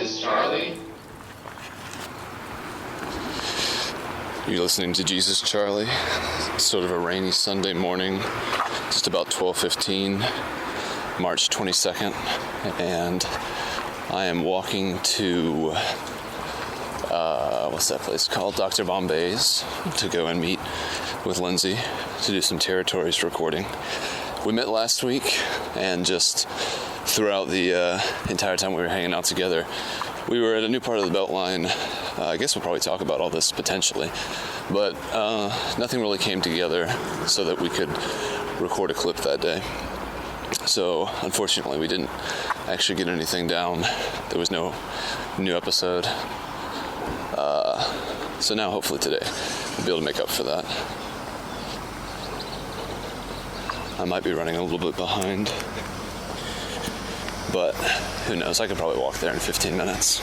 Jesus Charlie. You're listening to Jesus Charlie. It's sort of a rainy Sunday morning, just about 12:15, March 22nd, and I am walking to, what's that place called? Dr. Bombay's, to go and meet with Lindsay to do some territories recording. We met last week, and just throughout the entire time we were hanging out together, we were at a new part of the Beltline. I guess we'll probably talk about all this potentially, but nothing really came together so that we could record a clip that day. So unfortunately, we didn't actually get anything down. There was no new episode. So now hopefully today we'll be able to make up for that. I might be running a little bit behind, but who knows? I could probably walk there in 15 minutes.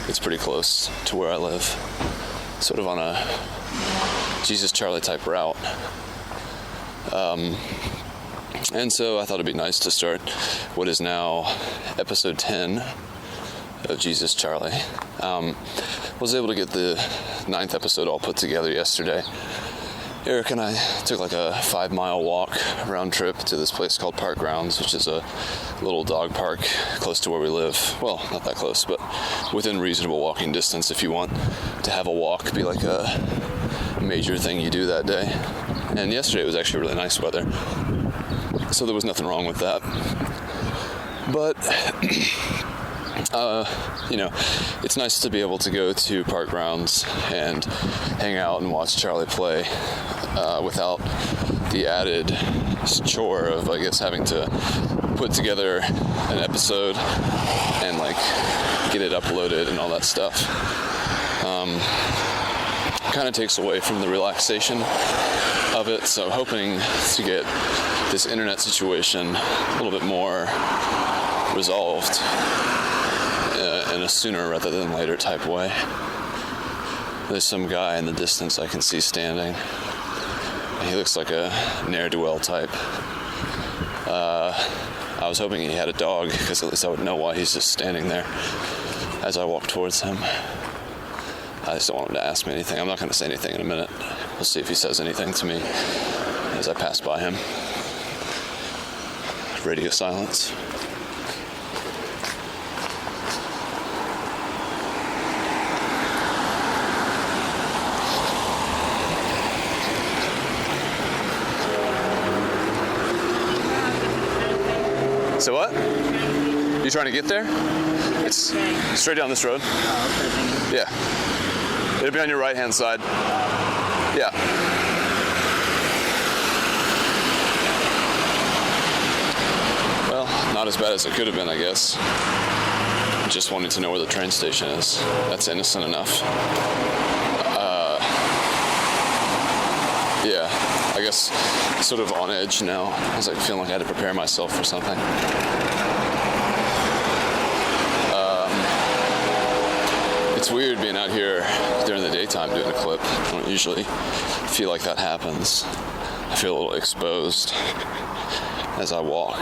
It's pretty close to where I live, sort of on a Jesus Charlie type route. And so I thought it'd be nice to start what is now episode 10 of Jesus Charlie. Was able to get the 9th episode all put together yesterday. Eric and I took like a 5-mile walk round trip to this place called Park Grounds, which is a little dog park close to where we live. Well, not that close, but within reasonable walking distance if you want to have a walk be like a major thing you do that day. And yesterday it was actually really nice weather, so there was nothing wrong with that. But it's nice to be able to go to Park Grounds and hang out and watch Charlie play without the added chore of, I guess, having to put together an episode and like get it uploaded and all that stuff. Kind of takes away from the relaxation of it, so I'm hoping to get this internet situation a little bit more resolved in a sooner rather than later type way. There's some guy in the distance I can see standing. He looks like a ne'er-do-well type. I was hoping he had a dog, because at least I would know why he's just standing there as I walk towards him. I just don't want him to ask me anything. I'm not going to say anything in a minute. We'll see if he says anything to me as I pass by him. Radio silence. So what? You trying to get there? It's straight down this road. Yeah. It'll be on your right-hand side. Yeah. Well, not as bad as it could have been, I guess. Just wanting to know where the train station is. That's innocent enough. Yeah, I guess sort of on edge now. I was like feeling like I had to prepare myself for something. It's weird being out here during the daytime doing a clip. I don't usually feel like that happens. I feel a little exposed as I walk.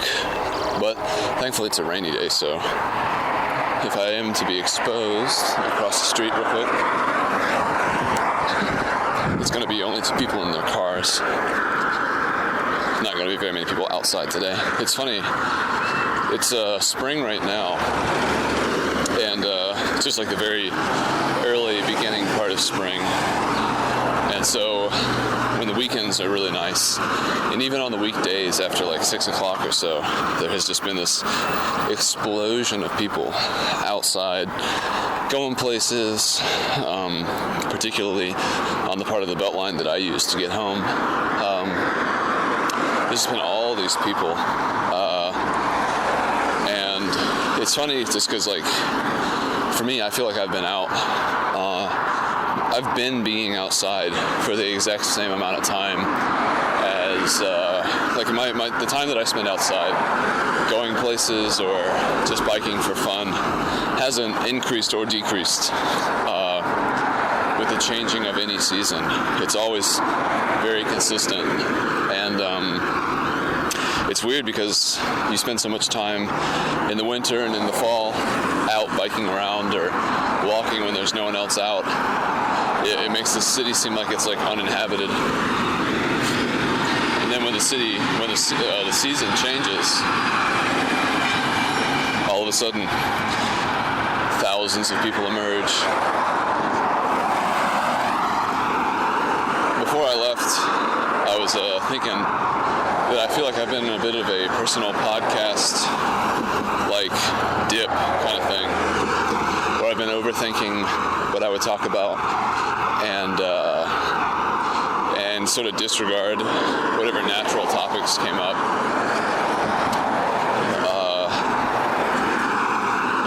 But thankfully it's a rainy day, so if I am to be exposed across the street real quick, it's going to be only to people in their cars. Not going to be very many people outside today. It's funny, it's spring right now, and it's just like the very early beginning part of spring. And so when the weekends are really nice, and even on the weekdays after like 6 o'clock or so, there has just been this explosion of people outside going places, particularly on the part of the Beltline that I use to get home. There's been all these people, and it's funny just because, like, for me, I feel like I've been out. I've been being outside for the exact same amount of time as the time that I spend outside going places or just biking for fun hasn't increased or decreased with the changing of any season. It's always very consistent, and it's weird because you spend so much time in the winter and in the fall out biking around or walking when there's no one else out, it makes the city seem like it's like uninhabited. And then when the season changes, all of a sudden, thousands of people emerge. Before I left, I was thinking that I feel like I've been in a bit of a personal podcast like dip kind of thing, where I've been overthinking what I would talk about and sort of disregard whatever natural topics came up.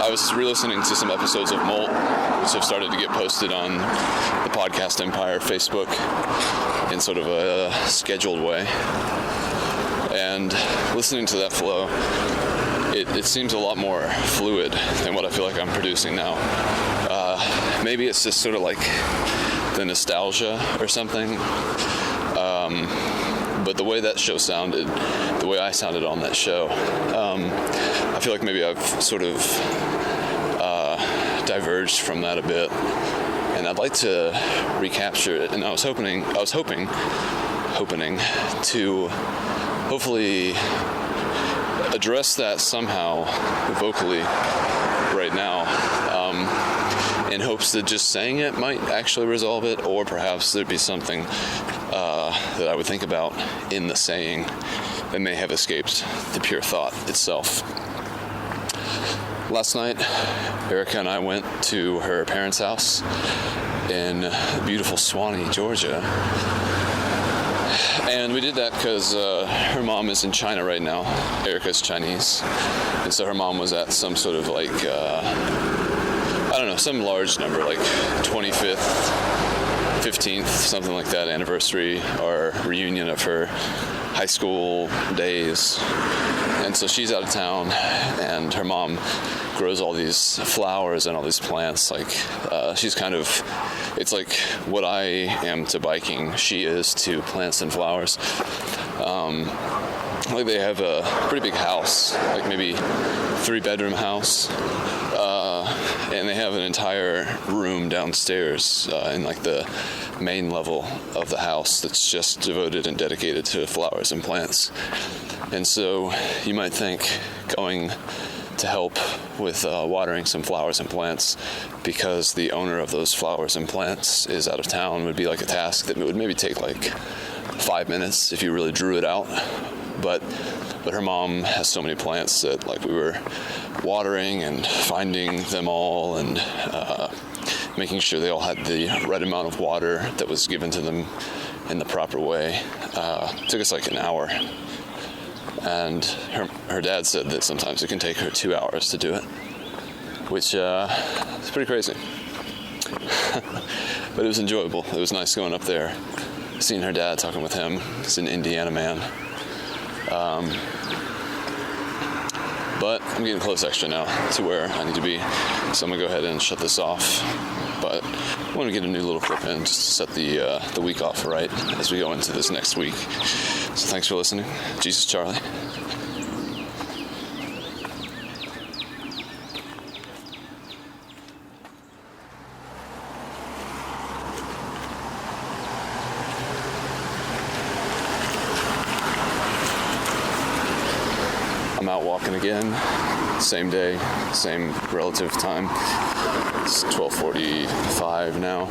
I was re-listening to some episodes of Molt, which have started to get posted on the Podcast Empire Facebook in sort of a scheduled way. And listening to that flow, it seems a lot more fluid than what I feel like I'm producing now. Maybe it's just sort of like the nostalgia or something. But the way that show sounded, the way I sounded on that show, I feel like maybe I've sort of diverged from that a bit, and I'd like to recapture it. And I was hoping to hopefully address that somehow vocally right now, in hopes that just saying it might actually resolve it, or perhaps there'd be something that I would think about in the saying that may have escaped the pure thought itself. Last night, Erica and I went to her parents' house in beautiful Swanee, Georgia. And we did that because her mom is in China right now. Erica's Chinese. And so her mom was at some sort of like, I don't know, some large number, like 25th, 15th, something like that, anniversary or reunion of her high school days. And so she's out of town, and her mom grows all these flowers and all these plants. Like, she's kind of, it's like what I am to biking, she is to plants and flowers. Like, they have a pretty big house, like maybe 3-bedroom house. And they have an entire room downstairs in like the main level of the house that's just devoted and dedicated to flowers and plants. And so you might think going to help with watering some flowers and plants because the owner of those flowers and plants is out of town would be like a task that would maybe take like 5 minutes if you really drew it out. But her mom has so many plants that like we were watering and finding them all and making sure they all had the right amount of water that was given to them in the proper way. It took us like an hour. And her dad said that sometimes it can take her 2 hours to do it, which is pretty crazy. But it was enjoyable. It was nice going up there, seeing her dad, talking with him. He's an Indiana man. But I'm getting close extra now to where I need to be, so I'm gonna go ahead and shut this off. But I want to get a new little clip in just to set the week off right as we go into this next week. So thanks for listening. Jesus Charlie. I'm out walking again, same day, same relative time. It's 12:45 now.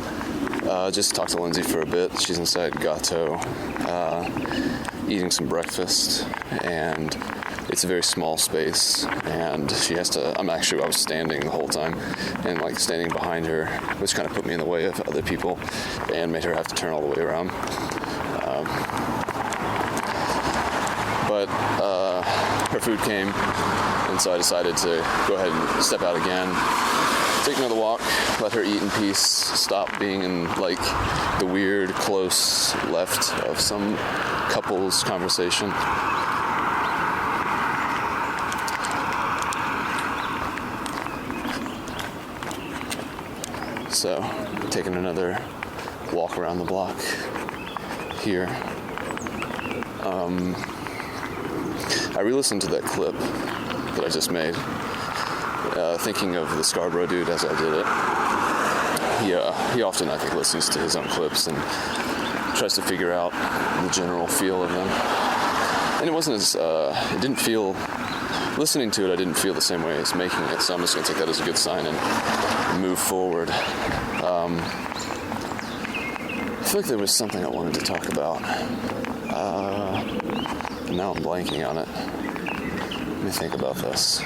Just talked to Lindsay for a bit. She's inside Gato, eating some breakfast, and it's a very small space, and she has to, I was standing the whole time, and like standing behind her, which kind of put me in the way of other people, and made her have to turn all the way around. But her food came, and so I decided to go ahead and step out again, take another walk, let her eat in peace, stop being in like the weird close left of some couple's conversation. So, taking another walk around the block here. I re-listened to that clip that I just made, thinking of the Scarborough dude as I did it. He often, I think, listens to his own clips and tries to figure out the general feel of them. And it wasn't as, it didn't feel, listening to it, I didn't feel the same way as making it, so I'm just going to take that as a good sign and move forward. I feel like there was something I wanted to talk about. Now I'm blanking on it. Let me think about this.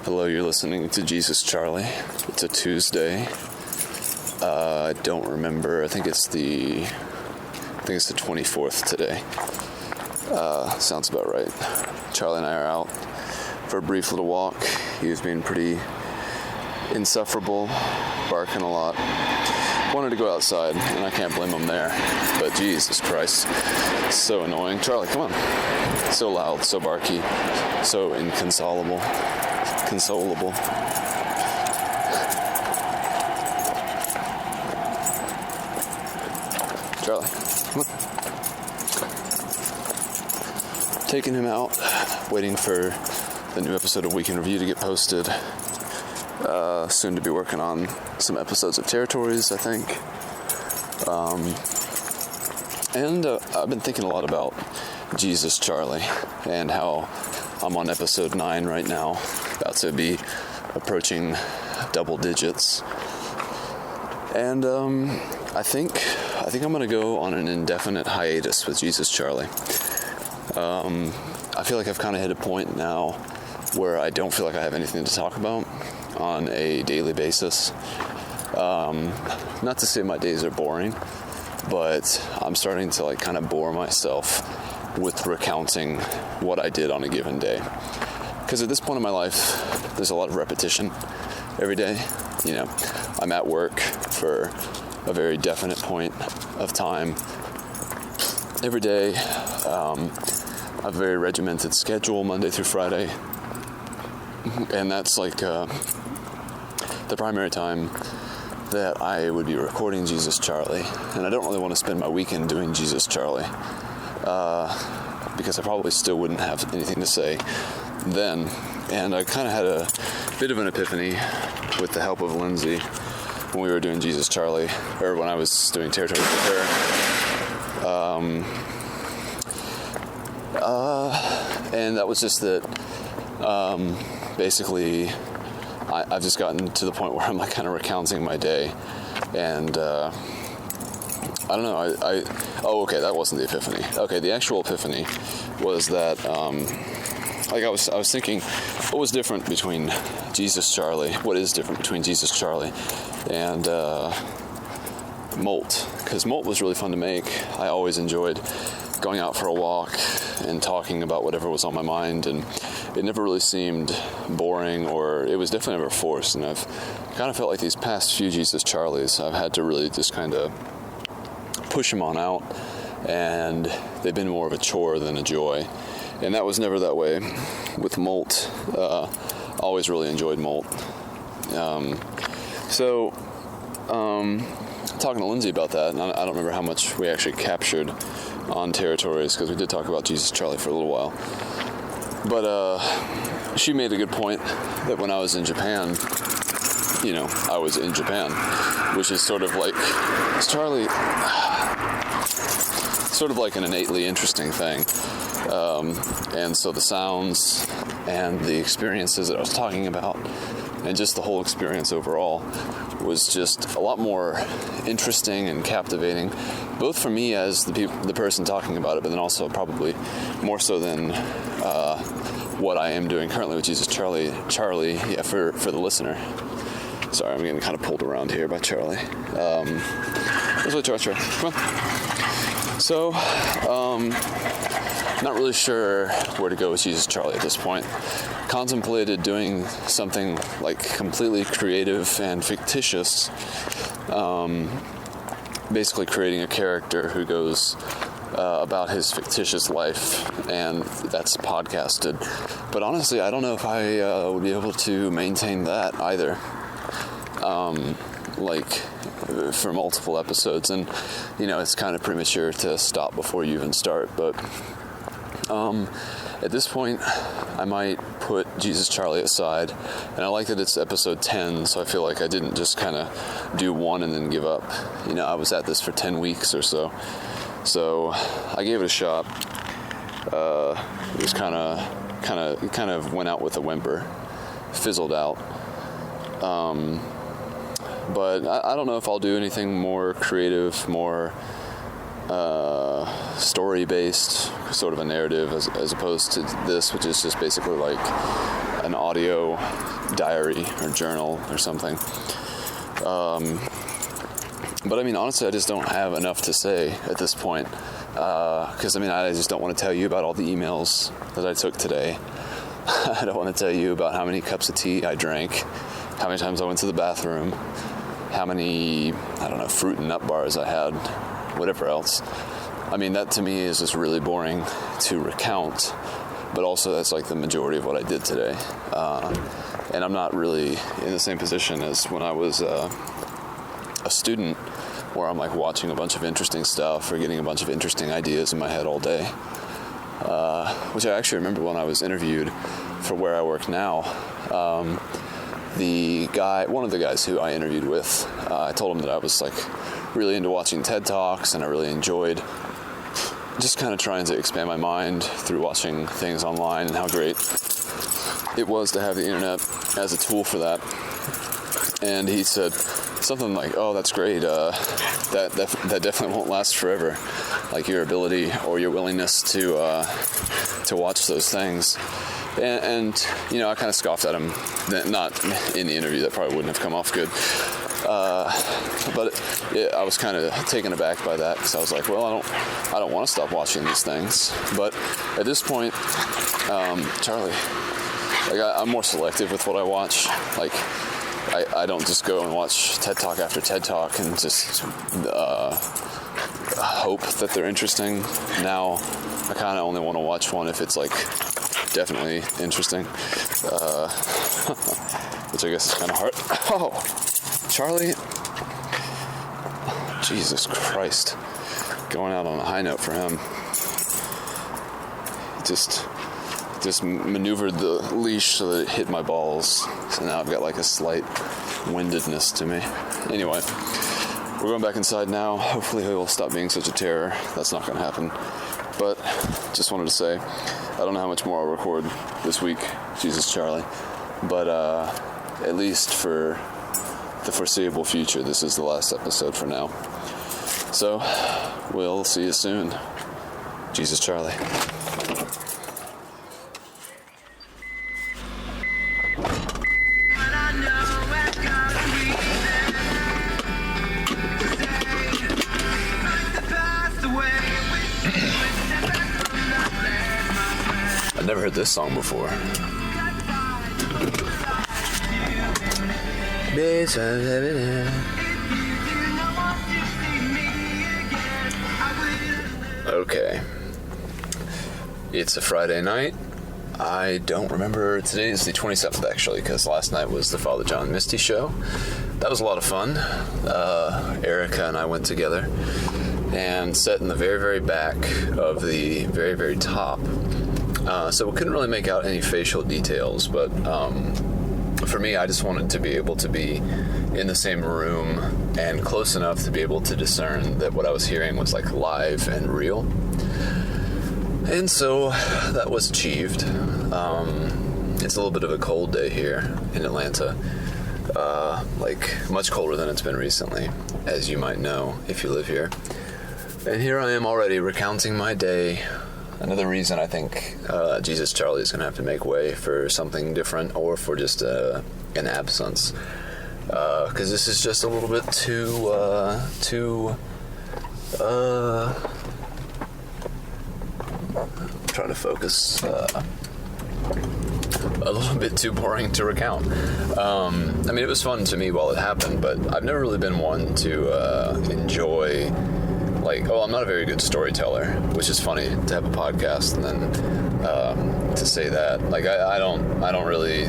Hello, you're listening to Jesus Charlie. It's a Tuesday. I don't remember. I think it's the 24th today. Sounds about right. Charlie and I are out for a brief little walk. He was being pretty insufferable, barking a lot. Wanted to go outside, and I can't blame him there. But Jesus Christ, so annoying. Charlie, come on. So loud, so barky, so inconsolable. Consolable. Charlie, come on. Taking him out, waiting for the new episode of Week in Review to get posted. Soon to be working on some episodes of Territories, I think. And I've been thinking a lot about Jesus Charlie and how I'm on episode 9 right now, about to be approaching double digits. And I think I'm going to go on an indefinite hiatus with Jesus Charlie. I feel like I've kind of hit a point now where I don't feel like I have anything to talk about on a daily basis. Not to say my days are boring, but I'm starting to like kind of bore myself with recounting what I did on a given day. Because at this point in my life, there's a lot of repetition every day. You know, I'm at work for a very definite point of time every day. I have a very regimented schedule Monday through Friday. And that's like the primary time that I would be recording Jesus Charlie. And I don't really want to spend my weekend doing Jesus Charlie. Because I probably still wouldn't have anything to say then. And I kind of had a bit of an epiphany with the help of Lindsay when we were doing Jesus Charlie, or when I was doing Territory with her. And that was just that basically I've just gotten to the point where I'm like kind of recounting my day. And I don't know, okay, that wasn't the epiphany. Okay, the actual epiphany was that, I was thinking, what was different between Jesus Charlie, what is different between Jesus Charlie and Molt? Because Molt was really fun to make. I always enjoyed going out for a walk and talking about whatever was on my mind, and it never really seemed boring, or it was definitely never forced. And I've kind of felt like these past few Jesus Charlies, I've had to really just kind of push them on out, and they've been more of a chore than a joy. And that was never that way with Molt. Always really enjoyed Molt. Talking to Lindsay about that, and I don't remember how much we actually captured on Territories, because we did talk about Jesus Charlie for a little while. But she made a good point that when I was in Japan, you know, I was in Japan, which is sort of like, it's Charlie, sort of like an innately interesting thing. And so the sounds and the experiences that I was talking about, and just the whole experience overall, was just a lot more interesting and captivating, both for me as the person talking about it, but then also probably more so than what I am doing currently with Jesus Charlie, yeah, for the listener. Sorry, I'm getting kind of pulled around here by Charlie. Let's let Charlie. Come on. So, not really sure where to go with Jesus Charlie at this point. Contemplated doing something like completely creative and fictitious, basically creating a character who goes about his fictitious life, and that's podcasted. But honestly, I don't know if I would be able to maintain that either. For multiple episodes, and it's kind of premature to stop before you even start, but at this point I might put Jesus Charlie aside, and I like that it's episode 10, so I feel like I didn't just kind of do one and then give up. I was at this for 10 weeks or so I gave it a shot. It was kind of went out with a whimper, fizzled out. But I don't know if I'll do anything more creative, more story-based, sort of a narrative, as opposed to this, which is just basically like an audio diary or journal or something. But I mean, honestly, I just don't have enough to say at this point, because I just don't want to tell you about all the emails that I took today. I don't want to tell you about how many cups of tea I drank, how many times I went to the bathroom, how many, fruit and nut bars I had, whatever else. I mean, that to me is just really boring to recount, but also that's like the majority of what I did today. And I'm not really in the same position as when I was a student, where I'm like watching a bunch of interesting stuff or getting a bunch of interesting ideas in my head all day. Which I actually remember when I was interviewed for where I work now. One of the guys who I interviewed with, I told him that I was like really into watching TED Talks, and I really enjoyed just kind of trying to expand my mind through watching things online, and how great it was to have the internet as a tool for that. And he said something like, "Oh, that's great. That definitely won't last forever. Like your ability or your willingness to watch those things." And I kind of scoffed at him. Not in the interview. That probably wouldn't have come off good. But I was kind of taken aback by that, because I was like, well, I don't want to stop watching these things. But at this point, Charlie, I'm more selective with what I watch. Like, I don't just go and watch TED Talk after TED Talk and just hope that they're interesting. Now, I kind of only want to watch one if it's like definitely interesting, which I guess is kind of hard. Oh, Charlie, Jesus Christ, going out on a high note for him. Just maneuvered the leash so that it hit my balls, so now I've got like a slight windedness to me. Anyway, we're going back inside now. Hopefully he'll stop being such a terror. That's not going to happen, but just wanted to say, I don't know how much more I'll record this week, Jesus Charlie, but at least for the foreseeable future, this is the last episode for now. So, we'll see you soon. Jesus Charlie. I've never heard this song before. Okay. It's a Friday night. I don't remember. Today is the 27th, actually, because last night was the Father John Misty show. That was a lot of fun. Erica and I went together and sat in the very, very back of the very, very top. So we couldn't really make out any facial details, but for me, I just wanted to be able to be in the same room and close enough to be able to discern that what I was hearing was like live and real. And so that was achieved. It's a little bit of a cold day here in Atlanta, like much colder than it's been recently, as you might know if you live here. And here I am already recounting my day. Another reason I think Jesus Charlie is going to have to make way for something different, or for just an absence. Because this is just a little bit too trying to focus, a little bit too boring to recount. I mean, it was fun to me while it happened, but I've never really been one to enjoy like, oh, I'm not a very good storyteller, which is funny to have a podcast and then to say that. Like, I don't really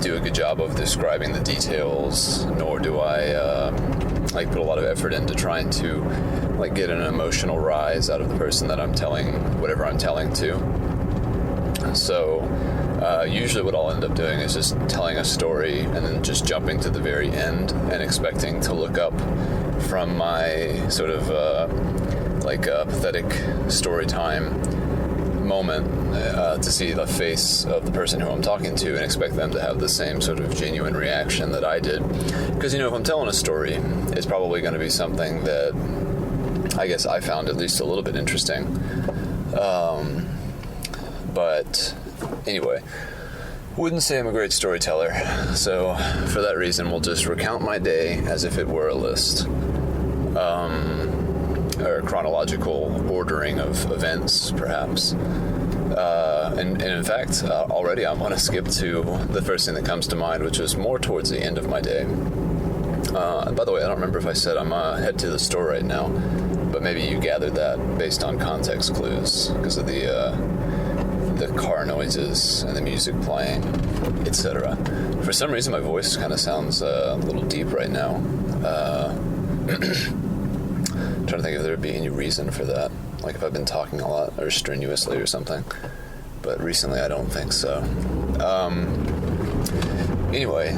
do a good job of describing the details, nor do I like put a lot of effort into trying to like get an emotional rise out of the person that I'm telling whatever I'm telling to. So usually what I'll end up doing is just telling a story and then just jumping to the very end and expecting to look up from my sort of pathetic story time moment to see the face of the person who I'm talking to and expect them to have the same sort of genuine reaction that I did. Because, if I'm telling a story, it's probably going to be something that I guess I found at least a little bit interesting. But anyway, wouldn't say I'm a great storyteller. So for that reason, we'll just recount my day as if it were a list. Or chronological ordering of events, perhaps. And in fact, already I'm going to skip to the first thing that comes to mind, which was more towards the end of my day. By the way, I don't remember if I said I'm head to the store right now, but maybe you gathered that based on context clues because of the car noises and the music playing, etc. For some reason, my voice kind of sounds a little deep right now. Trying to think if there'd be any reason for that, like if I've been talking a lot or strenuously or something, but recently I don't think so. Anyway,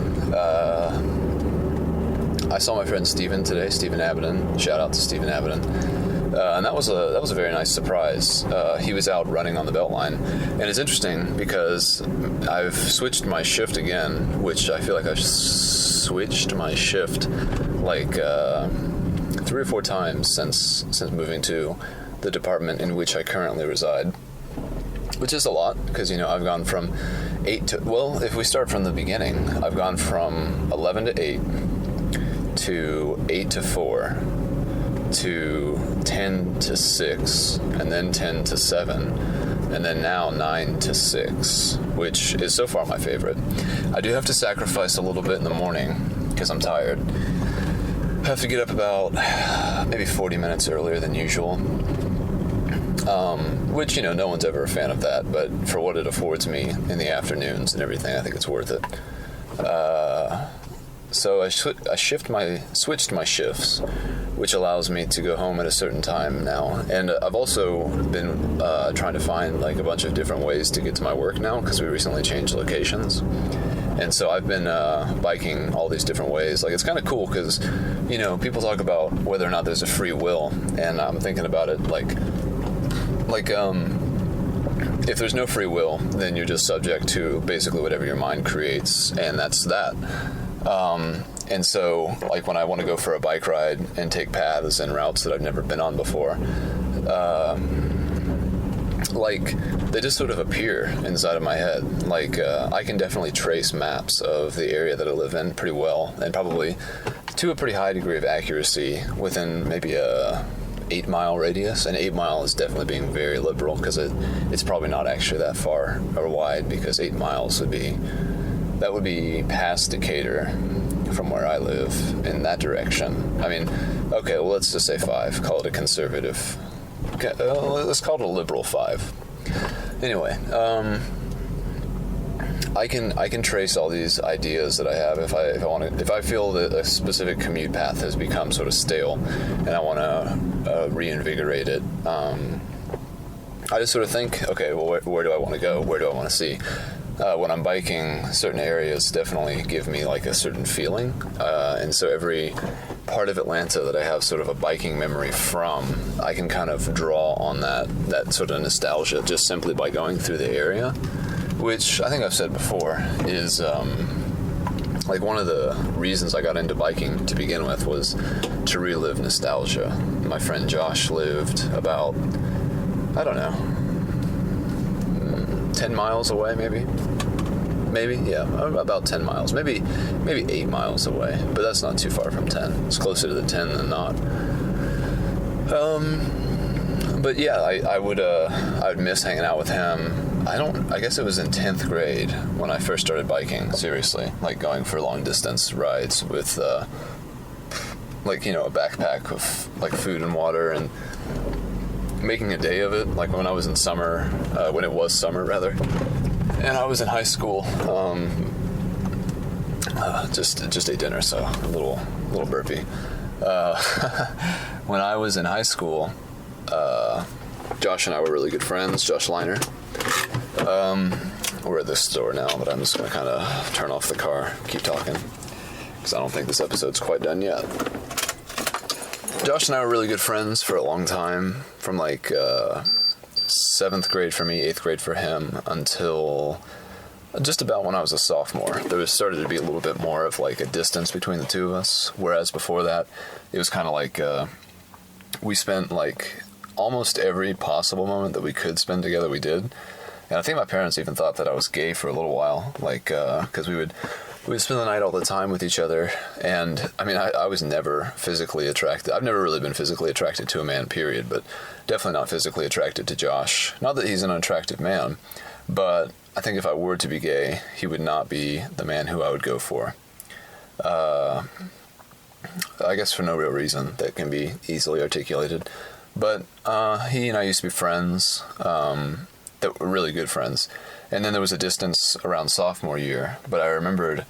I saw my friend Stephen today, Stephen Abaddon. Shout out to Stephen Abaddon. And that was a very nice surprise. He was out running on the Beltline, and it's interesting because I've switched my shift again, which I feel like I've switched my shift like 3 or 4 times since moving to the department in which I currently reside, which is a lot because I've gone from 8 to, well, if we start from the beginning, I've gone from 11 to 8 to 8 to 4 to 10 to 6 and then 10 to 7 and then now 9 to 6, which is so far my favorite. I do have to sacrifice a little bit in the morning because I'm tired. I have to get up about maybe 40 minutes earlier than usual, which, no one's ever a fan of that, but for what it affords me in the afternoons and everything, I think it's worth it. So I switched my shifts, which allows me to go home at a certain time now. And I've also been trying to find like a bunch of different ways to get to my work now because we recently changed locations. And so I've been biking all these different ways. Like, it's kind of cool because, people talk about whether or not there's a free will. And I'm thinking about it like if there's no free will, then you're just subject to basically whatever your mind creates. And that's that. And so, like, when I want to go for a bike ride and take paths and routes that I've never been on before, like, they just sort of appear inside of my head. Like, I can definitely trace maps of the area that I live in pretty well, and probably to a pretty high degree of accuracy within maybe a 8-mile radius. And 8 mile is definitely being very liberal because it's probably not actually that far or wide, because 8 miles would be past Decatur from where I live in that direction. I mean, okay, well, let's just say 5. Call it a conservative. Let's call it a liberal 5. Anyway, I can trace all these ideas that I have if I feel that a specific commute path has become sort of stale and I want to reinvigorate it. I just sort of think, okay, well, where do I want to go? Where do I want to see? When I'm biking, certain areas definitely give me like a certain feeling, and so every part of Atlanta that I have sort of a biking memory from, I can kind of draw on that sort of nostalgia just simply by going through the area, which I think I've said before is like one of the reasons I got into biking to begin with was to relive nostalgia. My friend Josh lived about, I don't know, 10 miles away, maybe, yeah, about 10 miles, maybe 8 miles away, but that's not too far from 10. It's closer to the 10 than not. But yeah, I would miss hanging out with him. I guess it was in 10th grade when I first started biking, seriously, like going for long distance rides with like, a backpack of like food and water and making a day of it. Like when I was in summer, when it was summer rather, and I was in high school, just ate dinner, so a little burpy. When I was in high school, Josh and I were really good friends. Josh Liner. We're at this store now, but I'm just going to kind of turn off the car, keep talking, because I don't think this episode's quite done yet. Josh and I were really good friends for a long time, from like 7th grade for me, 8th grade for him, until just about when I was a sophomore. There started to be a little bit more of like a distance between the two of us, whereas before that, it was kind of like we spent like almost every possible moment that we could spend together, we did. And I think my parents even thought that I was gay for a little while, like, because we would spend the night all the time with each other. And I mean, I was never physically attracted. I've never really been physically attracted to a man, period, but definitely not physically attracted to Josh. Not that he's an unattractive man, but I think if I were to be gay, he would not be the man who I would go for. I guess for no real reason that can be easily articulated. But he and I used to be friends, that were really good friends. And then there was a distance around sophomore year, but I remembered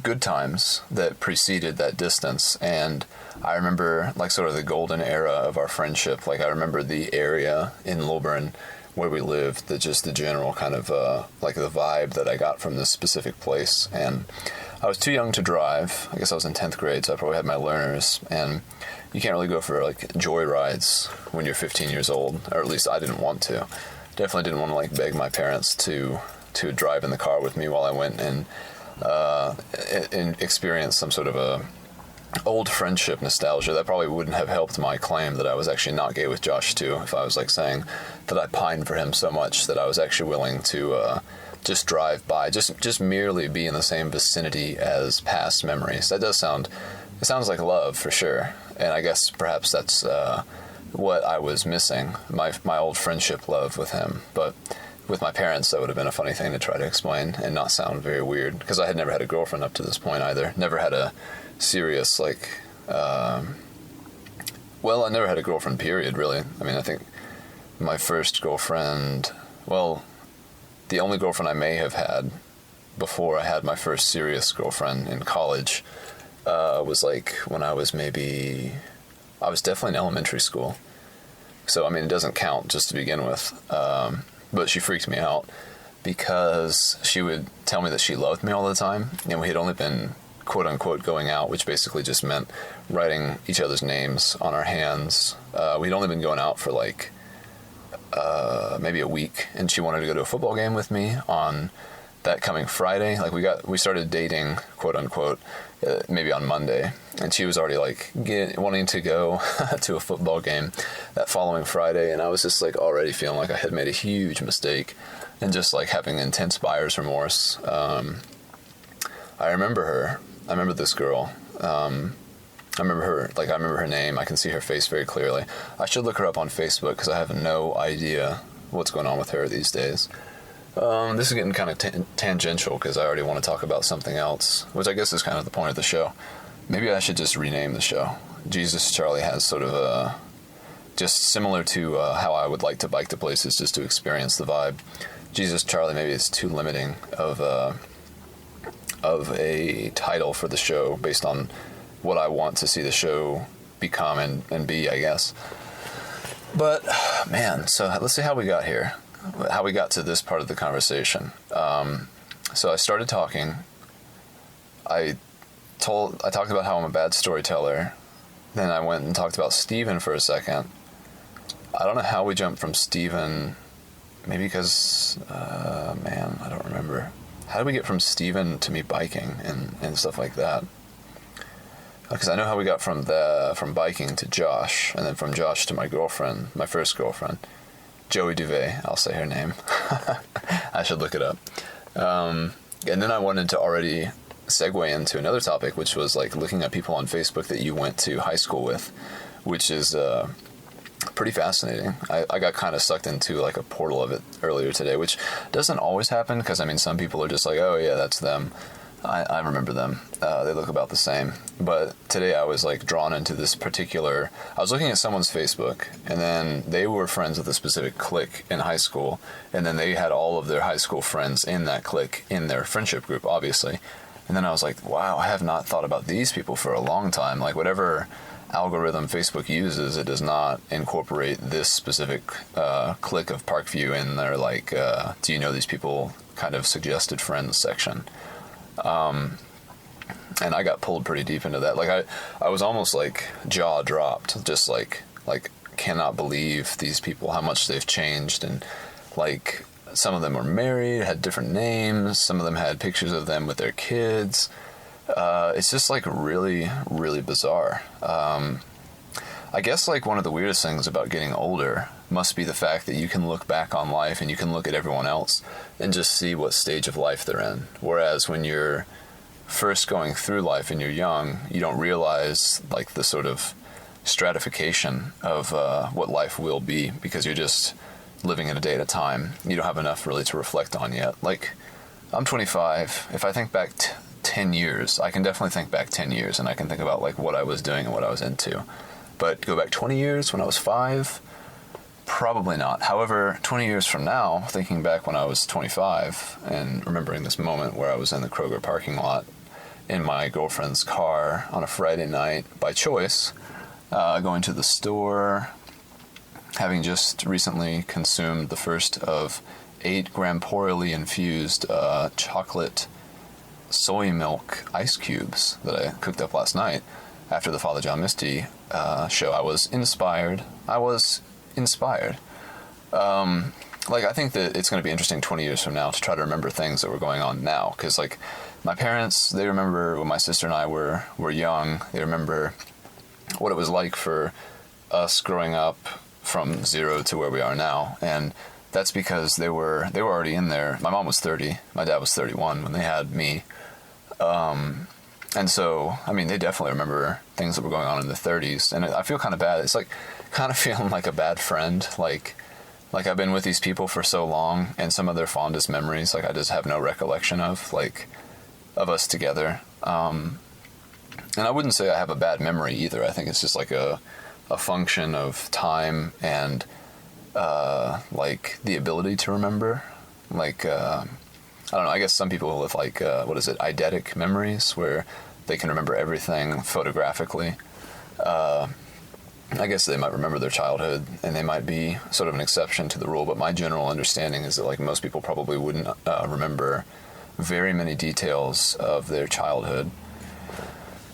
good times that preceded that distance. And I remember like sort of the golden era of our friendship. Like I remember the area in Lilburn where we lived, the general kind of like the vibe that I got from this specific place. And I was too young to drive. I guess I was in 10th grade, so I probably had my learners. And you can't really go for like joy rides when you're 15 years old, or at least I didn't want to. Definitely didn't want to like beg my parents to drive in the car with me while I went and experience some sort of a old friendship nostalgia. That probably wouldn't have helped my claim that I was actually not gay with Josh too, if I was like saying that I pined for him so much that I was actually willing to just drive by, just merely be in the same vicinity as past memories. It sounds like love for sure, and I guess perhaps that's what I was missing, my old friendship love with him. But with my parents, that would have been a funny thing to try to explain and not sound very weird, because I had never had a girlfriend up to this point either. Never had a serious, like, I never had a girlfriend, period, really. I mean, I think my first girlfriend, the only girlfriend I may have had before I had my first serious girlfriend in college was like when I was definitely in elementary school. So, I mean, it doesn't count just to begin with. But she freaked me out because she would tell me that she loved me all the time. And we had only been, quote unquote, going out, which basically just meant writing each other's names on our hands. We'd only been going out for like maybe a week, and she wanted to go to a football game with me on that coming Friday. Like we started dating, quote unquote, maybe on Monday, and she was already like wanting to go to a football game that following Friday, and I was just like already feeling like I had made a huge mistake and just like having intense buyer's remorse. I remember this girl. I remember her name. I can see her face very clearly. I should look her up on Facebook because I have no idea what's going on with her these days. This is getting kind of tangential because I already want to talk about something else, which I guess is kind of the point of the show. Maybe I should just rename the show. Jesus Charlie has sort of a, just similar to how I would like to bike to places just to experience the vibe. Jesus Charlie maybe is too limiting of a title for the show based on what I want to see the show become and be, I guess. But, man, so let's see how we got here. How we got to this part of the conversation. So I started talking. I talked about how I'm a bad storyteller. Then I went and talked about Steven for a second. I don't know how we jumped from Steven. Maybe because, I don't remember. How did we get from Steven to me biking and stuff like that? Because I know how we got from biking to Josh, and then from Josh to my girlfriend, my first girlfriend. Joey Duvet, I'll say her name. I should look it up. And then I wanted to already segue into another topic, which was like looking at people on Facebook that you went to high school with, which is pretty fascinating. I got kind of sucked into like a portal of it earlier today, which doesn't always happen because, I mean, some people are just like, oh yeah, that's them. I remember them. They look about the same. But today I was like drawn into this particular... I was looking at someone's Facebook, and then they were friends with a specific clique in high school, and then they had all of their high school friends in that clique in their friendship group, obviously. And then I was like, wow, I have not thought about these people for a long time. Like, whatever algorithm Facebook uses, it does not incorporate this specific clique of Parkview in their, like, do you know these people kind of suggested friends section. And I got pulled pretty deep into that. Like, I was almost like jaw dropped, just like cannot believe these people, how much they've changed. And like, some of them were married, had different names, some of them had pictures of them with their kids. It's just like really, really bizarre. I guess like one of the weirdest things about getting older must be the fact that you can look back on life and you can look at everyone else and just see what stage of life they're in. Whereas when you're first going through life and you're young, you don't realize like the sort of stratification of what life will be, because you're just living in a day at a time. You don't have enough really to reflect on yet. Like, I'm 25. If I think back 10 years, I can definitely think back 10 years and I can think about like what I was doing and what I was into. But go back 20 years when I was 5, probably not. However, 20 years from now, thinking back when I was 25 and remembering this moment where I was in the Kroger parking lot in my girlfriend's car on a Friday night by choice, going to the store, having just recently consumed the first of 8 gramporally infused chocolate soy milk ice cubes that I cooked up last night after the Father John Misty show. I was inspired. Like, I think that it's going to be interesting 20 years from now to try to remember things that were going on now. Because, like, my parents, they remember when my sister and I were young. They remember what it was like for us growing up from 0 to where we are now. And that's because they were already in there. My mom was 30. My dad was 31 when they had me. And so, I mean, they definitely remember things that were going on in the 30s. And I feel kind of bad. It's like kind of feeling like a bad friend. Like I've been with these people for so long, and some of their fondest memories, like, I just have no recollection of us together. And I wouldn't say I have a bad memory either. I think it's just like a function of time and like the ability to remember. Like, I don't know, I guess some people with like, eidetic memories, where they can remember everything photographically. I guess they might remember their childhood, and they might be sort of an exception to the rule, but my general understanding is that like most people probably wouldn't remember very many details of their childhood.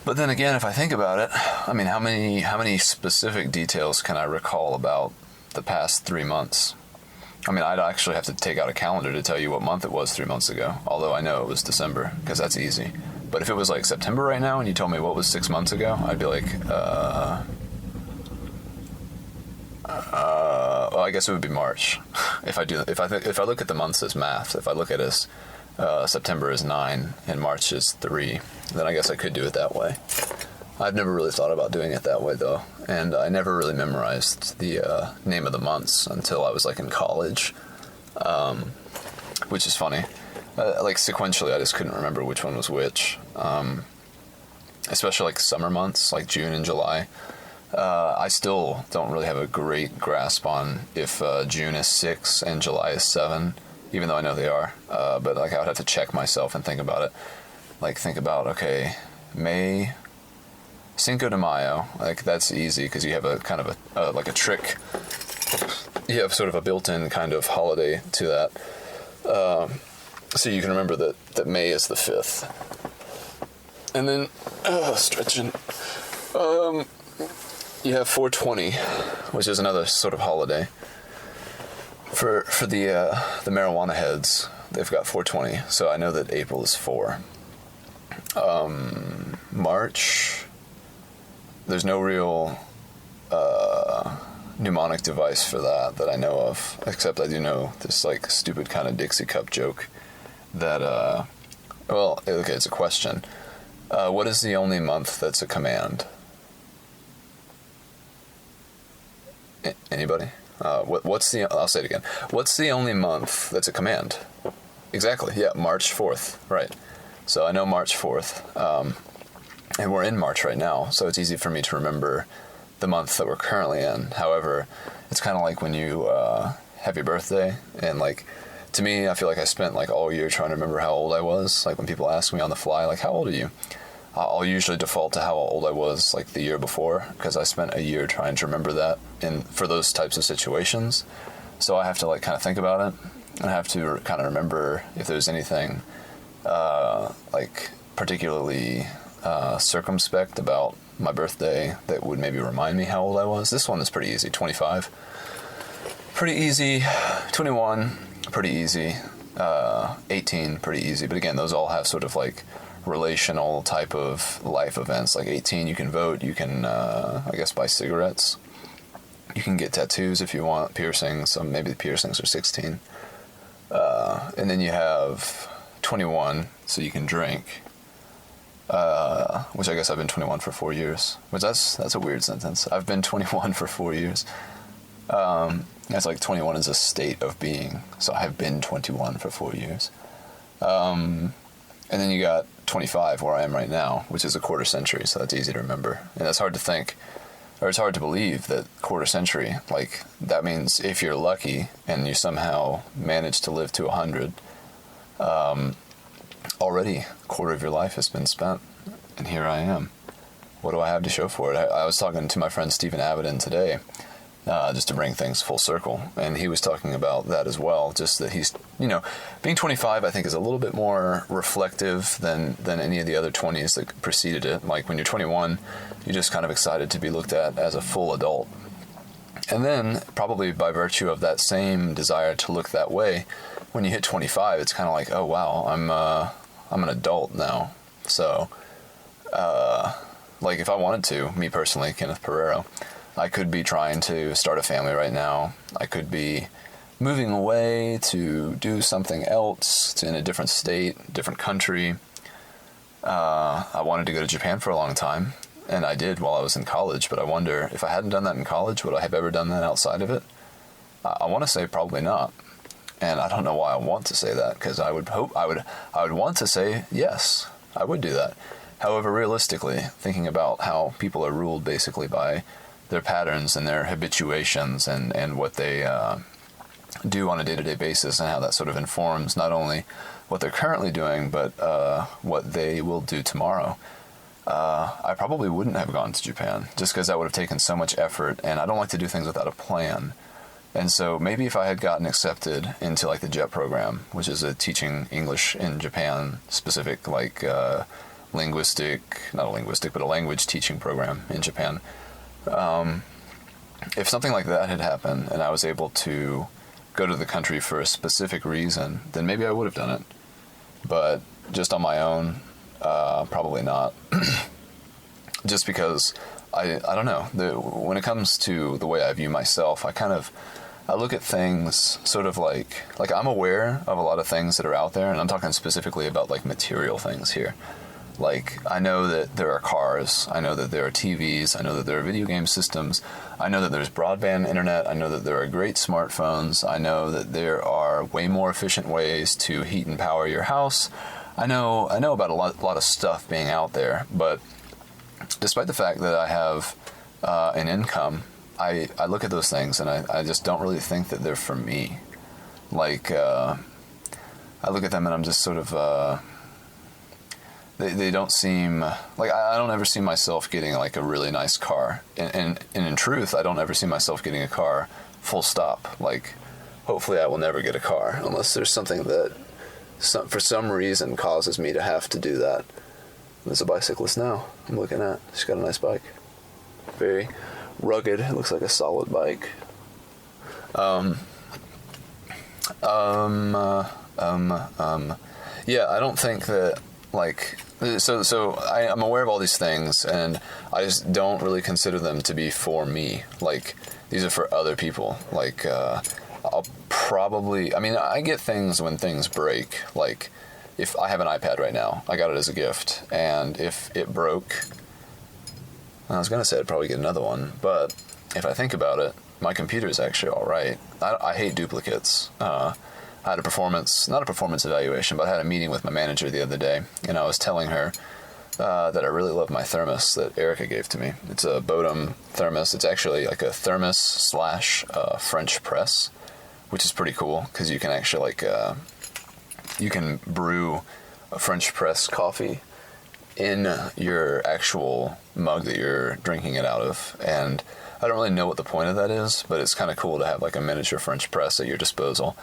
But then again, if I think about it, I mean, how many specific details can I recall about the past 3 months? I mean, I'd actually have to take out a calendar to tell you what month it was 3 months ago, although I know it was December, because that's easy. But if it was like September right now and you told me what was 6 months ago, I'd be like, well, I guess it would be March. If I look at the months as math, if I look at it as September is 9 and March is 3, then I guess I could do it that way. I've never really thought about doing it that way, though, and I never really memorized the name of the months until I was like in college, which is funny. Like, sequentially, I just couldn't remember which one was which, especially like summer months, like June and July. I still don't really have a great grasp on if June is 6 and July is 7, even though I know they are. But like, I would have to check myself and think about it. Like, think about, okay, May, Cinco de Mayo. Like, that's easy because you have a kind of a trick. You have sort of a built-in kind of holiday to that. So you can remember that May is the 5th. And then, stretching. You have 420, which is another sort of holiday. For the marijuana heads, they've got 420, so I know that April is 4. March, there's no real mnemonic device for that I know of, except I do know this like stupid kind of Dixie Cup joke that, well, okay, it's a question. What is the only month that's a command? Anybody? I'll say it again. What's the only month that's a command? Exactly, yeah, March 4th, right. So I know March 4th, and we're in March right now, so it's easy for me to remember the month that we're currently in. However, it's kind of like when you have your birthday, and like, to me, I feel like I spent like all year trying to remember how old I was. Like when people ask me on the fly, like, how old are you? I'll usually default to how old I was like the year before, because I spent a year trying to remember that for those types of situations. So I have to like kind of think about it, and I have to kind of remember if there's anything like particularly circumspect about my birthday that would maybe remind me how old I was. This one is pretty easy. 25, pretty easy. 21, pretty easy. 18, pretty easy. But again, those all have sort of like relational type of life events. Like 18, you can vote, you can I guess buy cigarettes, you can get tattoos if you want, piercings. So maybe the piercings are 16. And then you have 21, so you can drink, which I guess I've been 21 for 4 years, which that's a weird sentence. I've been 21 for 4 years. That's like 21 is a state of being, so I have been 21 for 4 years. And then you got 25, where I am right now, which is a quarter century, so that's easy to remember. And that's hard to think, or it's hard to believe that quarter century, like, that means if you're lucky and you somehow manage to live to 100, already a quarter of your life has been spent, and here I am. What do I have to show for it? I was talking to my friend Stephen Avedon today, just to bring things full circle, and he was talking about that as well, just that he's, being 25, I think, is a little bit more reflective than any of the other 20s that preceded it. Like, when you're 21, you're just kind of excited to be looked at as a full adult. And then, probably by virtue of that same desire to look that way, when you hit 25, it's kind of like, oh wow, I'm an adult now. So, like, if I wanted to, me personally, Kenneth Pereiro, I could be trying to start a family right now. I could be moving away to do something else, in a different state, different country. I wanted to go to Japan for a long time, and I did while I was in college, but I wonder if I hadn't done that in college, would I have ever done that outside of it? I want to say probably not. And I don't know why I want to say that, because I would want to say yes, I would do that. However, realistically, thinking about how people are ruled basically by their patterns and their habituations and what they do on a day-to-day basis, and how that sort of informs not only what they're currently doing, but what they will do tomorrow. I probably wouldn't have gone to Japan, just because that would have taken so much effort, and I don't like to do things without a plan. And so maybe if I had gotten accepted into like the JET program, which is a teaching English in Japan specific, like not a linguistic, but a language teaching program in Japan, if something like that had happened and I was able to go to the country for a specific reason, then maybe I would have done it. But just on my own, probably not. Just because I don't know, when it comes to the way I view myself, I look at things sort of like I'm aware of a lot of things that are out there, and I'm talking specifically about like material things here. Like, I know that there are cars, I know that there are TVs, I know that there are video game systems, I know that there's broadband internet, I know that there are great smartphones, I know that there are way more efficient ways to heat and power your house. I know about a lot of stuff being out there, but despite the fact that I have an income, I look at those things and I just don't really think that they're for me. Like, I look at them and I'm just sort of, they don't seem, like, I don't ever see myself getting like a really nice car. And in truth, I don't ever see myself getting a car, full stop. Like, hopefully I will never get a car unless there's something that for some reason causes me to have to do that. There's a bicyclist now I'm looking at. She's got a nice bike. Very rugged. It looks like a solid bike. Yeah, I don't think that, like, so I'm aware of all these things, and I just don't really consider them to be for me. Like, these are for other people. Like, I'll probably, I get things when things break. Like, if I have an iPad right now, I got it as a gift, and if it broke, I was going to say I'd probably get another one, but if I think about it, my computer is actually all right. I hate duplicates. I had not a performance evaluation, but I had a meeting with my manager the other day, and I was telling her that I really love my thermos that Erica gave to me. It's a Bodum thermos. It's actually like a thermos slash French press, which is pretty cool because you can actually you can brew a French press coffee in your actual mug that you're drinking it out of. And I don't really know what the point of that is, but it's kind of cool to have like a miniature French press at your disposal.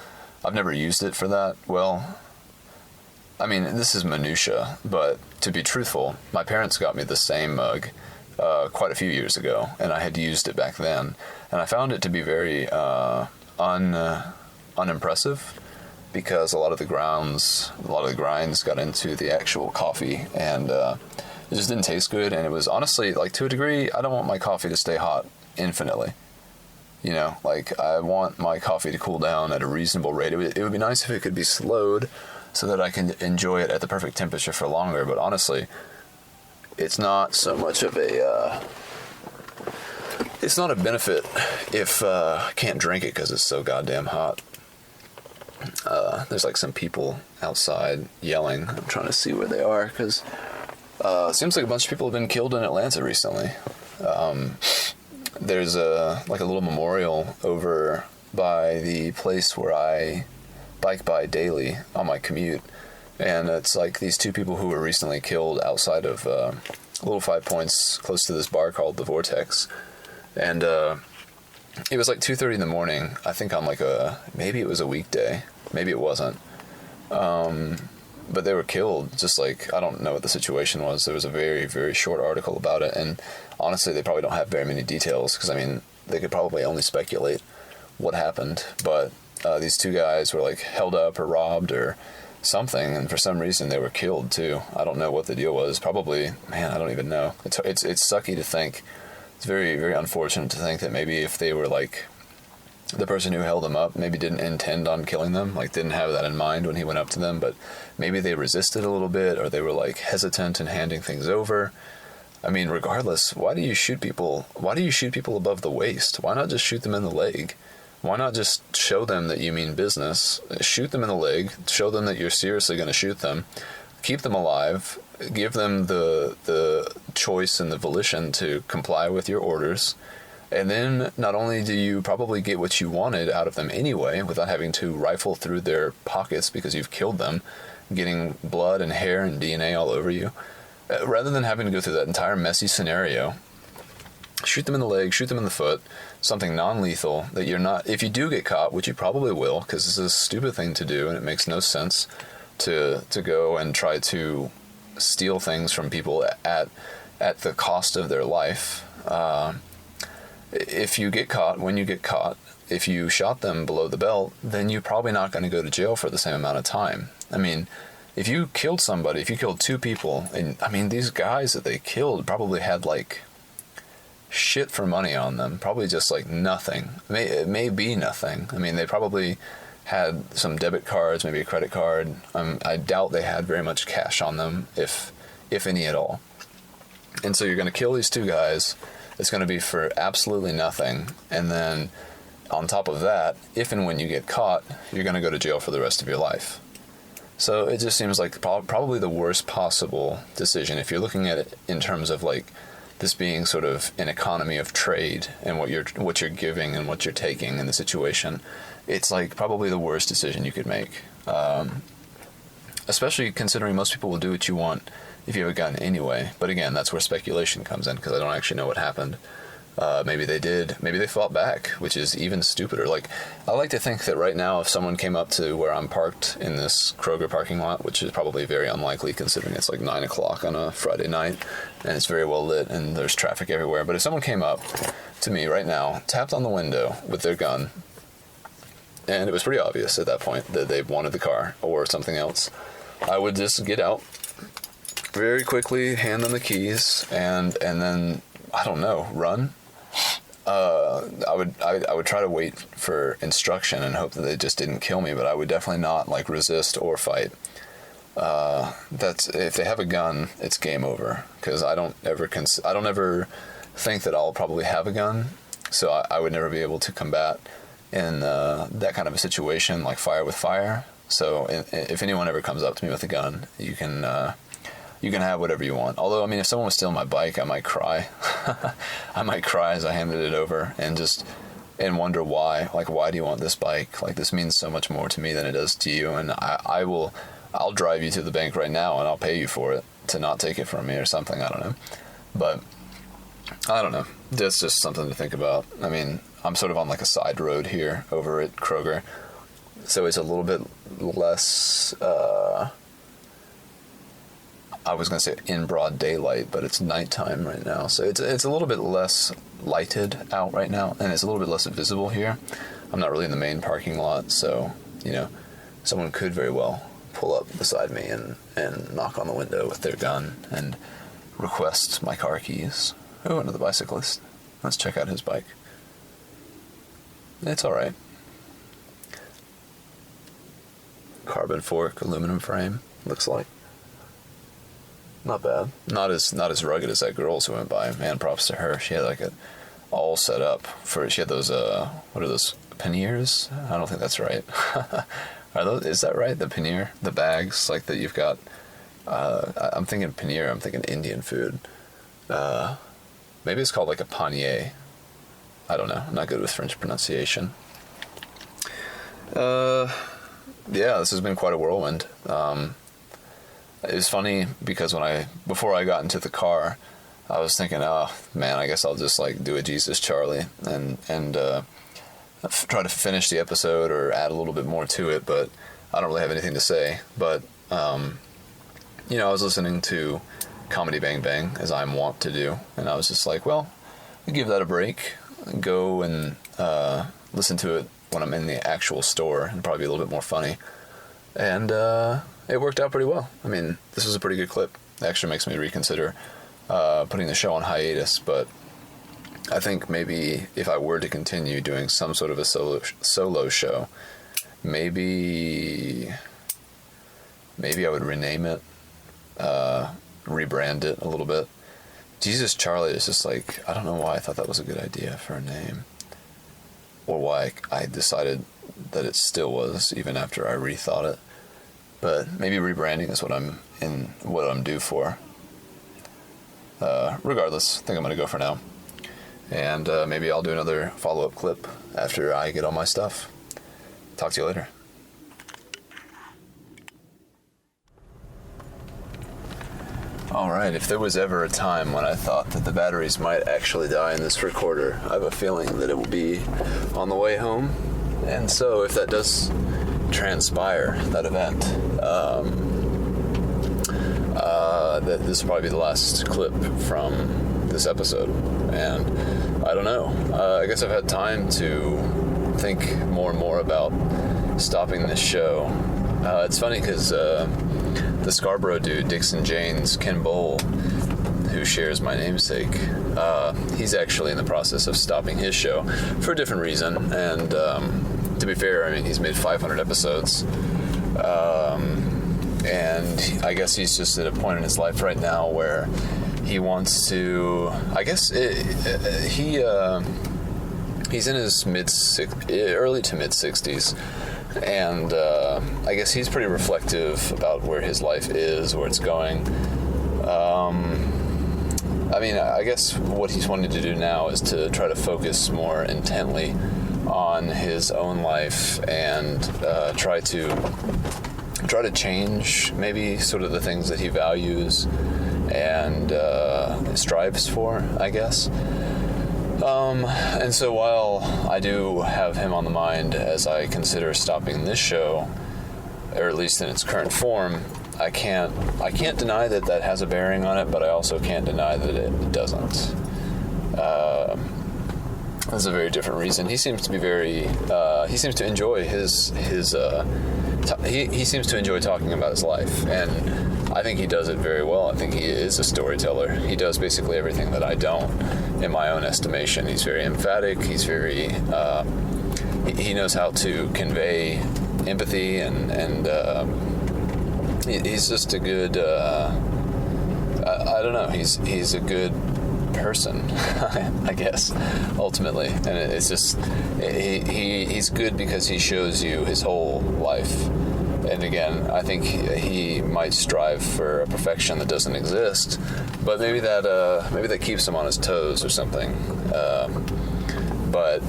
I've never used it for that. Well, I mean, this is minutia, but to be truthful, my parents got me the same mug quite a few years ago, and I had used it back then, and I found it to be very unimpressive because a lot of the grinds got into the actual coffee, and it just didn't taste good. And it was honestly, like, to a degree, I don't want my coffee to stay hot infinitely. You know, like, I want my coffee to cool down at a reasonable rate. It would be nice if it could be slowed so that I can enjoy it at the perfect temperature for longer. But honestly, it's not so much of it's not a benefit if I can't drink it because it's so goddamn hot. There's like some people outside yelling. I'm trying to see where they are because it seems like a bunch of people have been killed in Atlanta recently. There's a little memorial over by the place where I bike by daily on my commute, and it's like these two people who were recently killed outside of Little 5 Points, close to this bar called The Vortex. And it was like 2:30 in the morning, I think, on maybe it was a weekday, maybe it wasn't, but they were killed. Just like, I don't know what the situation was. There was a very, very short article about it, and honestly, they probably don't have very many details, because I mean, they could probably only speculate what happened. But these two guys were like held up or robbed or something, and for some reason they were killed too. I don't know what the deal was. Probably, man, I don't even know. It's sucky to think. It's very, very unfortunate to think that maybe if they were like, the person who held them up maybe didn't intend on killing them, like didn't have that in mind when he went up to them, but maybe they resisted a little bit, or they were like hesitant in handing things over. I mean, regardless, why do you shoot people? Why do you shoot people above the waist? Why not just shoot them in the leg? Why not just show them that you mean business? Shoot them in the leg, show them that you're seriously going to shoot them, keep them alive, give them the choice and the volition to comply with your orders, and then not only do you probably get what you wanted out of them anyway, without having to rifle through their pockets because you've killed them, getting blood and hair and DNA all over you, rather than having to go through that entire messy scenario, shoot them in the leg, shoot them in the foot, something non-lethal that you're not, if you do get caught, which you probably will, because this is a stupid thing to do and it makes no sense to go and try to steal things from people at the cost of their life. If you get caught, when you get caught, if you shot them below the belt, then you're probably not going to go to jail for the same amount of time. I mean, if you killed somebody, if you killed two people, and I mean, these guys that they killed probably had like shit for money on them, probably just like nothing. It may be nothing. I mean, they probably had some debit cards, maybe a credit card. I doubt they had very much cash on them, if any at all. And so you're going to kill these two guys. It's going to be for absolutely nothing. And then on top of that, if and when you get caught, you're going to go to jail for the rest of your life. So it just seems like probably the worst possible decision if you're looking at it in terms of like this being sort of an economy of trade and what you're giving and what you're taking in the situation. It's like probably the worst decision you could make, especially considering most people will do what you want if you have a gun anyway. But again, that's where speculation comes in, because I don't actually know what happened. Maybe they did. Maybe they fought back, which is even stupider. Like, I like to think that right now, if someone came up to where I'm parked in this Kroger parking lot, which is probably very unlikely considering it's like 9 o'clock on a Friday night and it's very well lit and there's traffic everywhere. But if someone came up to me right now, tapped on the window with their gun, and it was pretty obvious at that point that they wanted the car or something else, I would just get out very quickly, hand them the keys, and then, I don't know, run. I would try to wait for instruction and hope that they just didn't kill me, but I would definitely not like resist or fight. That's, if they have a gun, it's game over, because I don't ever think that I'll probably have a gun, so I would never be able to combat that kind of a situation, like fire with fire. So if anyone ever comes up to me with a gun, you can have whatever you want. Although, I mean, if someone was stealing my bike, I might cry. I might cry as I handed it over and wonder why. Like, why do you want this bike? Like, this means so much more to me than it does to you. And I'll drive you to the bank right now and I'll pay you for it to not take it from me or something. I don't know. But I don't know. That's just something to think about. I mean, I'm sort of on like a side road here over at Kroger. So it's a little bit less, I was going to say in broad daylight, but it's nighttime right now. So it's a little bit less lighted out right now, and it's a little bit less visible here. I'm not really in the main parking lot, so, someone could very well pull up beside me and knock on the window with their gun and request my car keys. Oh, another bicyclist. Let's check out his bike. It's all right. Carbon fork, aluminum frame, looks like. Not bad. Not as rugged as that girl's who went by. Man, props to her. She had like it all set up for. She had those what are those, panniers? I don't think that's right. Is that right? The pannier, the bags like that you've got. I'm thinking pannier. I'm thinking Indian food. Maybe it's called like a panier. I don't know. I'm not good with French pronunciation. Yeah, this has been quite a whirlwind. It was funny because before I got into the car, I was thinking, oh man, I guess I'll just like do a Jesus Charlie and try to finish the episode or add a little bit more to it, but I don't really have anything to say. But I was listening to Comedy Bang Bang, as I'm wont to do, and I was just like, well, I'll give that a break, go and listen to it when I'm in the actual store, and probably be a little bit more funny. And it worked out pretty well. I mean, this was a pretty good clip. It actually makes me reconsider putting the show on hiatus, but I think maybe if I were to continue doing some sort of a solo show, maybe I would rename it, rebrand it a little bit. Jesus Charlie is just like, I don't know why I thought that was a good idea for a name, or why I decided that it still was even after I rethought it. But maybe rebranding is what I'm due for. Regardless, I think I'm going to go for now. And maybe I'll do another follow-up clip after I get all my stuff. Talk to you later. Alright, if there was ever a time when I thought that the batteries might actually die in this recorder, I have a feeling that it will be on the way home. And so if that does transpire, that event, that this will probably be the last clip from this episode. And I don't know, I guess I've had time to think more and more about stopping this show. It's funny because the Scarborough dude, Dixon Janes, Ken Bowl, who shares my namesake, he's actually in the process of stopping his show for a different reason. And to be fair, I mean, he's made 500 episodes. And I guess he's just at a point in his life right now where he wants to, I guess he's in his early to mid 60s. And I guess he's pretty reflective about where his life is, where it's going. I mean, I guess what he's wanting to do now is to try to focus more intently on his own life and try to change maybe sort of the things that he values and strives for, I guess. And so while I do have him on the mind as I consider stopping this show, or at least in its current form, I can't deny that has a bearing on it, but I also can't deny that it doesn't. That's a very different reason. He seems to be he seems to enjoy he seems to enjoy talking about his life, and I think he does it very well. I think he is a storyteller. He does basically everything that I don't, in my own estimation. He's very emphatic. He's very, he knows how to convey empathy, and he's just a good, I don't know, he's a good person, I guess, ultimately. And it's just, he's good because he shows you his whole life. And again, I think he might strive for a perfection that doesn't exist, but maybe that keeps him on his toes or something. But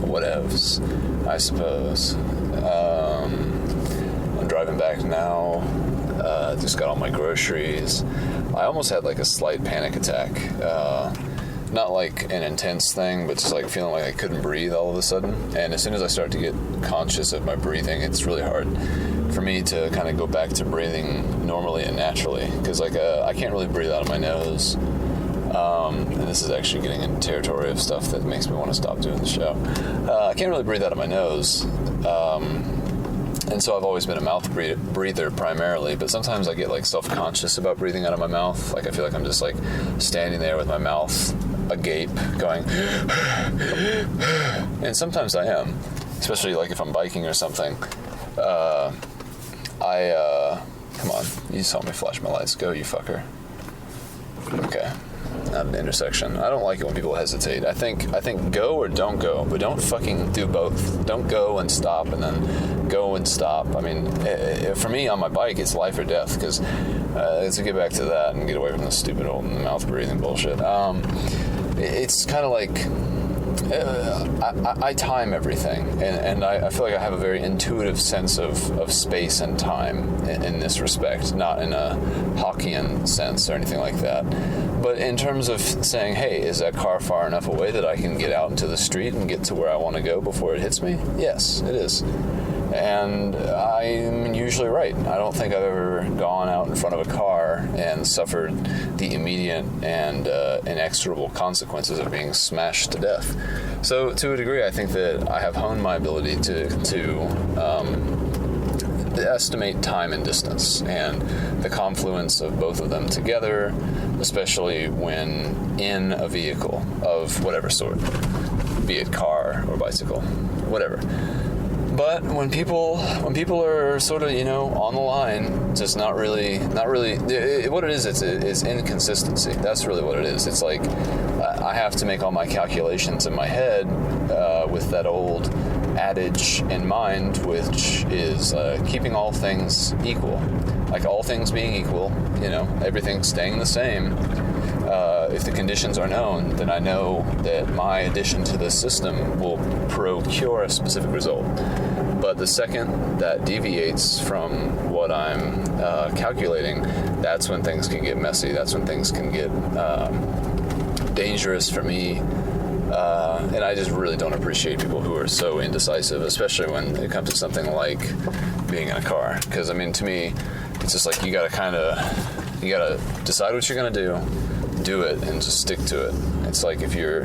whatevs, I suppose. I'm driving back now. Just got all my groceries. I almost had like a slight panic attack. Not like an intense thing, but just like feeling like I couldn't breathe all of a sudden. And as soon as I start to get conscious of my breathing, it's really hard for me to kind of go back to breathing normally and naturally. Because I can't really breathe out of my nose. And this is actually getting into territory of stuff that makes me want to stop doing the show. I can't really breathe out of my nose. And so I've always been a mouth breather primarily, but sometimes I get like self-conscious about breathing out of my mouth. Like I feel like I'm just like standing there with my mouth agape going and sometimes I am, especially like if I'm biking or something. Come on, you saw me flash my lights. Go, you fucker. Okay. At an intersection. I don't like it when people hesitate. I think go or don't go, but don't fucking do both. Don't go and stop and then go and stop. I mean, for me on my bike, it's life or death, because to get back to that and get away from the stupid old mouth breathing bullshit, it's kind of like I time everything, and I feel like I have a very intuitive sense of space and time in this respect, not in a Hawkian sense or anything like that. But in terms of saying, hey, is that car far enough away that I can get out into the street and get to where I want to go before it hits me? Yes, it is. And I'm usually right. I don't think I've ever gone out in front of a car and suffered the immediate and inexorable consequences of being smashed to death. So to a degree, I think that I have honed my ability to estimate time and distance and the confluence of both of them together, especially when in a vehicle of whatever sort, be it car or bicycle, whatever. But when people are sort of, on the line, just not really, what it is, it's inconsistency. That's really what it is. It's like I have to make all my calculations in my head with that old adage in mind, which is keeping all things equal. Like all things being equal, everything staying the same. If the conditions are known, then I know that my addition to the system will procure a specific result. But the second that deviates from what I'm calculating, that's when things can get messy. That's when things can get dangerous for me. And I just really don't appreciate people who are so indecisive, especially when it comes to something like being in a car. Because, to me, it's just like you gotta decide what you're gonna do it, and just stick to it. It's like if you're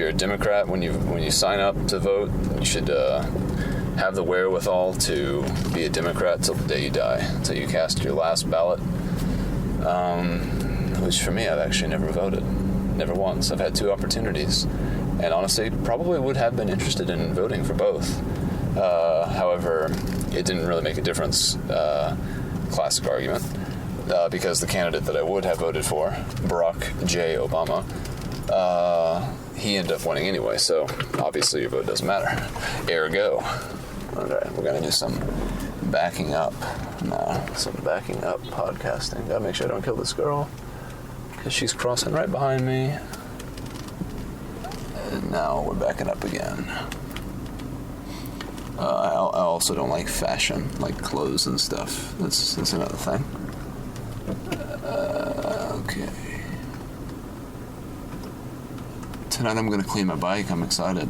a Democrat, when you sign up to vote, you should have the wherewithal to be a Democrat till the day you die, till you cast your last ballot. Which for me, I've actually never voted. Never once. I've had 2 opportunities. And honestly, probably would have been interested in voting for both. However, it didn't really make a difference. Classic argument. Because the candidate that I would have voted for, Barack J. Obama, he ended up winning anyway, so obviously your vote doesn't matter. Ergo. Alright, we're going to do some backing up now. Some backing up podcasting. Gotta make sure I don't kill this girl, because she's crossing right behind me. And now we're backing up again. I also don't like fashion, like clothes and stuff. That's another thing. Okay. Tonight I'm going to clean my bike. I'm excited.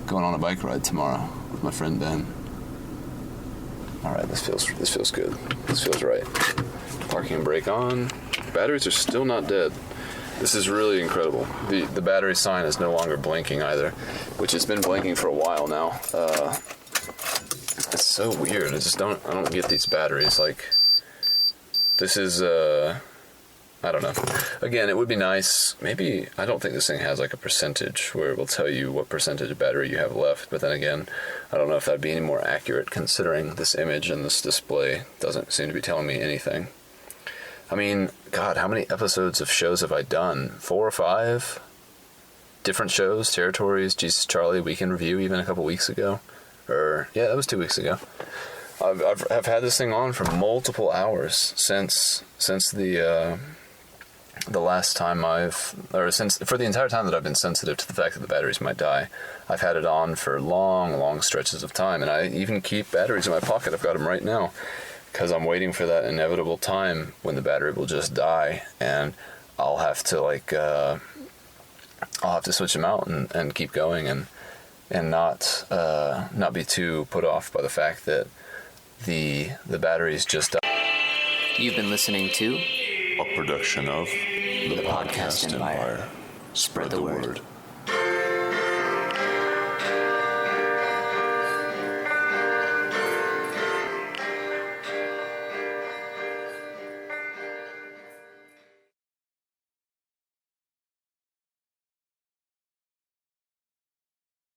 Going on a bike ride tomorrow with my friend Ben. All right, this feels good. This feels right. Parking and brake on. Batteries are still not dead. This is really incredible. The battery sign is no longer blinking either, which has been blinking for a while now. It's so weird. I don't get these batteries. Like, this is I don't know. Again, it would be nice. Maybe, I don't think this thing has like a percentage where it will tell you what percentage of battery you have left. But then again, I don't know if that'd be any more accurate, considering this image and this display doesn't seem to be telling me anything. I mean, God, how many episodes of shows have I done? 4 or 5? Different shows, territories, Jesus Charlie, Weekend Review, even a couple weeks ago. That was 2 weeks agu I've had this thing on for multiple hours since the last time for the entire time that I've been sensitive to the fact that the batteries might die. I've had it on for long stretches of time, and I even keep batteries in my pocket. I've got them right now, because I'm waiting for that inevitable time when the battery will just die, and I'll have to switch them out and keep going, and not be too put off by the fact that the batteries just die. You've been listening to a production of the Podcast Empire. Spread the word.